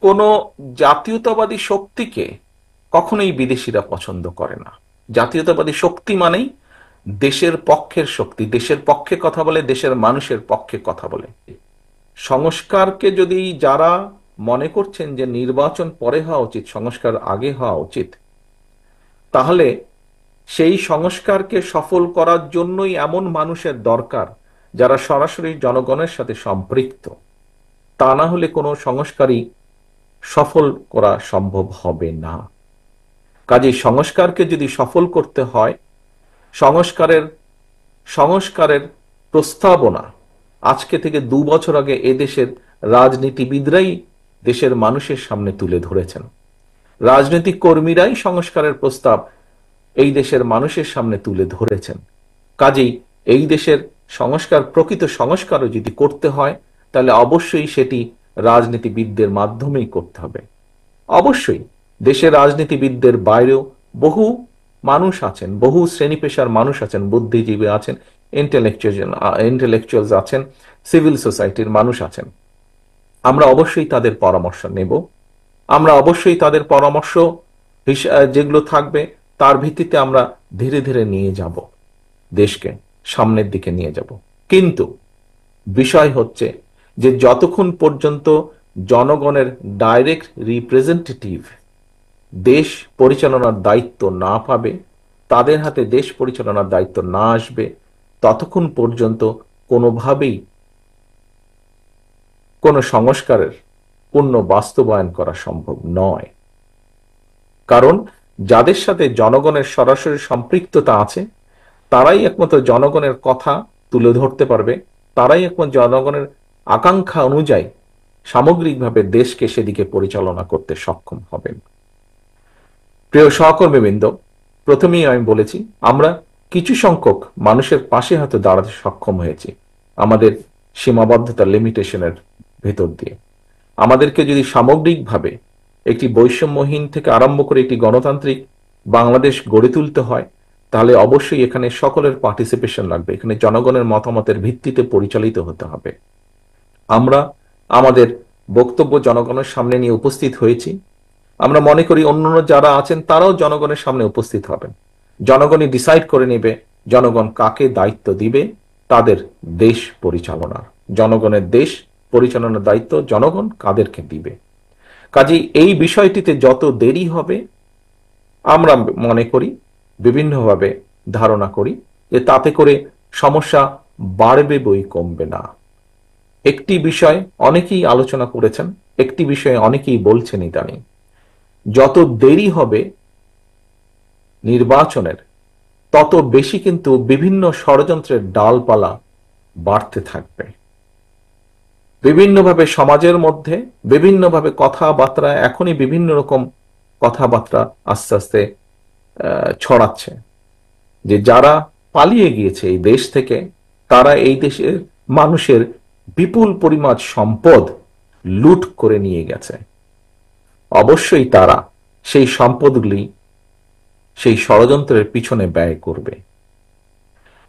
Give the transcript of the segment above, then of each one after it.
কোনো জাতীয়তাবাদী শক্তিকে কখনোই বিদেশিরা পছন্দ করে না। জাতীয়তাবাদী শক্তি মানেই দেশের পক্ষের শক্তি, দেশের পক্ষে কথা বলে, দেশের মানুষের পক্ষে কথা বলে। সংস্কারকে যদি যারা মনে করছেন যে নির্বাচন পরে হওয়া উচিত, সংস্কার আগে হওয়া উচিত, তাহলে সেই সংস্কারকে সফল করার জন্যই এমন মানুষের দরকার যারা সরাসরি জনগণের সাথে সম্পৃক্ত। তা না হলে কোনো সংস্কারই সফল করা সম্ভব হবে না। কাজেই সংস্কারকে যদি সফল করতে হয়, সংস্কারের সংস্কারের প্রস্তাবনা আজকে থেকে 2 বছর আগে এদেশের রাজনীতিবিদরাই দেশের মানুষের সামনে তুলে ধরেছেন। রাজনৈতিক কর্মীরাই সংস্কারের প্রস্তাব এই দেশের মানুষের সামনে তুলে ধরেছেন। কাজেই এই দেশের সংস্কার, প্রকৃত সংস্কারও যদি করতে হয়, তাহলে অবশ্যই সেটি রাজনীতিবিদদের মাধ্যমেই করতে হবে। অবশ্যই দেশের রাজনীতিবিদদের বাইরেও বহু মানুষ আছেন, বহু শ্রেণী পেশার মানুষ আছেন, বুদ্ধিজীবী আছেন, ইন্টেলেকচুয়ালস আছেন, সিভিল সোসাইটির মানুষ আছেন। আমরা অবশ্যই তাদের পরামর্শ নেব। আমরা অবশ্যই তাদের পরামর্শ যেগুলো থাকবে তার ভিত্তিতে আমরা ধীরে ধীরে নিয়ে যাব, দেশকে সামনের দিকে নিয়ে যাব। কিন্তু বিষয় হচ্ছে যে যতক্ষণ পর্যন্ত জনগণের ডাইরেক্ট রিপ্রেজেন্টেটিভ দেশ পরিচালনার দায়িত্ব না পাবে, তাদের হাতে দেশ পরিচালনার দায়িত্ব না আসবে, ততক্ষণ পর্যন্ত কোনোভাবেই কোনো সংস্কারের পূর্ণ বাস্তবায়ন করা সম্ভব নয়। কারণ যাদের সাথে জনগণের সরাসরি সম্পৃক্ততা আছে, তারাই একমাত্র জনগণের কথা তুলে ধরতে পারবে, তারাই একমাত্র জনগণের আকাঙ্ক্ষা অনুযায়ী সামগ্রিকভাবে দেশকে সেদিকে পরিচালনা করতে সক্ষম হবেন। প্রিয় সহকর্মীবৃন্দ, প্রথমেই আমি বলেছি আমরা কিছু সংখ্যক মানুষের পাশে হয়তো দাঁড়াতে সক্ষম হয়েছি আমাদের সীমাবদ্ধতা, লিমিটেশনের ভেতর দিয়ে। আমাদেরকে যদি সামগ্রিকভাবে একটি বৈষম্যহীন থেকে আরম্ভ করে একটি গণতান্ত্রিক বাংলাদেশ গড়ে তুলতে হয়, তাহলে অবশ্যই এখানে সকলের পার্টিসিপেশন লাগবে। এখানে জনগণের মতামতের ভিত্তিতে পরিচালিত হতে হবে। আমরা আমাদের বক্তব্য জনগণের সামনে নিয়ে উপস্থিত হয়েছি। আমরা মনে করি অন্যান্য যারা আছেন তারাও জনগণের সামনে উপস্থিত হবেন। জনগণই ডিসাইড করে নেবে জনগণ কাকে দায়িত্ব দিবে তাদের দেশ পরিচালনার। জনগণের দেশ পরিচালনার দায়িত্ব জনগণ কাদেরকে দিবে। কাজেই এই বিষয়টিতে যত দেরি হবে, আমরা মনে করি, বিভিন্নভাবে ধারণা করি যে তাতে করে সমস্যা বাড়বে বই কমবে না। একটি বিষয় অনেকেই আলোচনা করেছেন, একটি বিষয়ে অনেকেই বলছেন ইদানিং, যত দেরি হবে নির্বাচনের, তত বেশি কিন্তু বিভিন্ন ষড়যন্ত্রের ডালপালা বাড়তে থাকবে। বিভিন্নভাবে সমাজের মধ্যে বিভিন্নভাবে কথাবার্তা, এখনই বিভিন্ন রকম কথাবার্তা আস্তে আস্তে ছড়াচ্ছে যে যারা পালিয়ে গিয়েছে এই দেশ থেকে, তারা এই দেশের মানুষের বিপুল পরিমাণ সম্পদ লুট করে নিয়ে গেছে। অবশ্যই তারা সেই সম্পদগুলি সেই ষড়যন্ত্রের পিছনে ব্যয় করবে।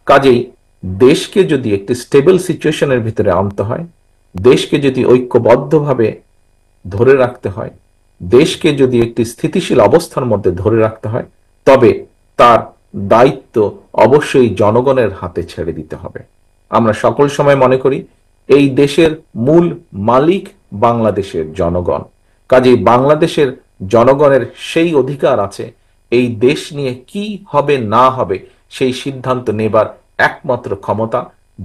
কাজেই দেশকে যদি একটি স্টেবল সিচুয়েশনের ভিতরে আনতে হয়, দেশকে যদি ঐক্যবদ্ধভাবে ধরে রাখতে হয়, দেশকে যদি একটি স্থিতিশীল অবস্থার মধ্যে ধরে রাখতে হয়, তবে তার দায়িত্ব অবশ্যই জনগণের হাতে ছেড়ে দিতে হবে। আমরা সকল সময় মনে করি এই দেশের মূল মালিক বাংলাদেশের জনগণ। কাজেই বাংলাদেশের জনগণের সেই অধিকার আছে এই দেশ নিয়ে কি হবে না হবে সেই সিদ্ধান্ত নেবার একমাত্র ক্ষমতা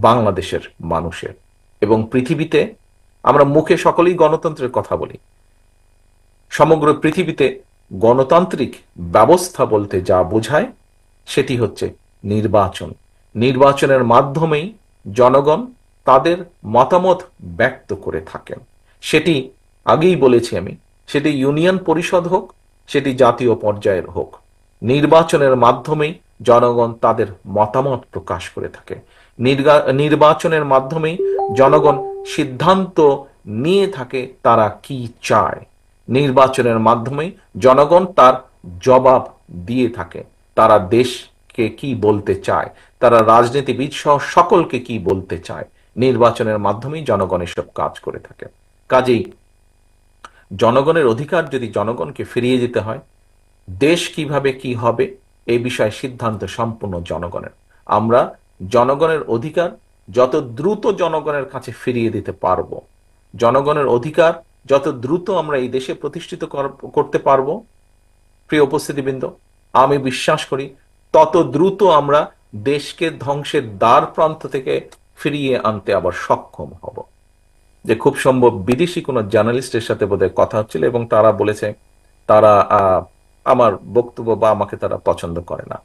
বাংলাদেশের মানুষের। এবং পৃথিবীতে আমরা মুখে সকলেই গণতন্ত্রের কথা বলি, সমগ্র পৃথিবীতে গণতান্ত্রিক ব্যবস্থা বলতে যা বোঝায় সেটি হচ্ছে নির্বাচন। নির্বাচনের মাধ্যমেই জনগণ তাদের মতামত ব্যক্ত করে থাকেন। সেটি আগেই বলেছি আমি, সেটি ইউনিয়ন পরিষদ হোক, সেটি জাতীয় পর্যায়ের হোক, নির্বাচনের মাধ্যমেই জনগণ তাদের মতামত প্রকাশ করে থাকে। নির্বাচনের মাধ্যমেই জনগণ সিদ্ধান্ত নিয়ে থাকে তারা কি চায়। নির্বাচনের মাধ্যমে জনগণ তার জবাব দিয়ে থাকে তারা দেশকে কি বলতে চায়, তারা রাজনীতিবিদ সহ সকলকে কি বলতে চায়। নির্বাচনের মাধ্যমেই জনগণ এসব কাজ করে থাকে। কাজেই জনগণের অধিকার যদি জনগণকে ফিরিয়ে দিতে হয়, দেশ কিভাবে কি হবে এই বিষয়ে সিদ্ধান্ত সম্পূর্ণ জনগণের। আমরা জনগণের অধিকার যত দ্রুত জনগণের কাছে ফিরিয়ে দিতে পারবো, জনগণের অধিকার যত দ্রুত আমরা এই দেশে প্রতিষ্ঠিত করতে পারবো, প্রিয় উপস্থিতিবৃন্দ, আমি বিশ্বাস করি তত দ্রুত আমরা দেশকে ধ্বংসের দ্বার প্রান্ত থেকে ফিরিয়ে আনতে আবার সক্ষম হব। যে খুব সম্ভব বিদেশি কোনো জার্নালিস্টের সাথে বোধহয় কথা হচ্ছিল এবং তারা বলেছে তারা আমার বক্তব্য বা আমাকে তারা পছন্দ করে না।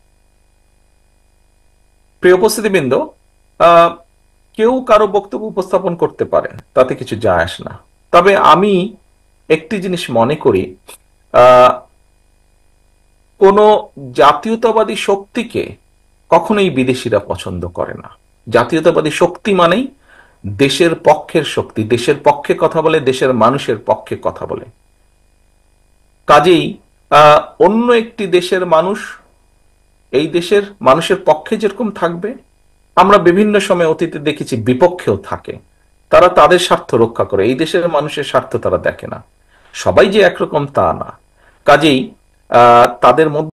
প্রিয় উপস্থিতিবৃন্দ, আহ, কেউ কারো বক্তব্য উপস্থাপন করতে পারে, তাতে কিছু যায় আসে না। তবে আমি একটি জিনিস মনে করি, আহ, কোন জাতীয়তাবাদী শক্তিকে কখনোই বিদেশিরা পছন্দ করে না। জাতীয়তাবাদী শক্তি মানেই দেশের পক্ষের শক্তি, দেশের পক্ষে কথা বলে, দেশের মানুষের পক্ষে কথা বলে। কাজেই অন্য একটি দেশের মানুষ এই দেশের মানুষের পক্ষে যেরকম থাকবে, আমরা বিভিন্ন সময় অতীতে দেখেছি বিপক্ষেও থাকে। তারা তাদের স্বার্থ রক্ষা করে, এই দেশের মানুষের স্বার্থ তারা দেখে না। সবাই যে একরকম তা না। কাজেই তাদের মধ্যে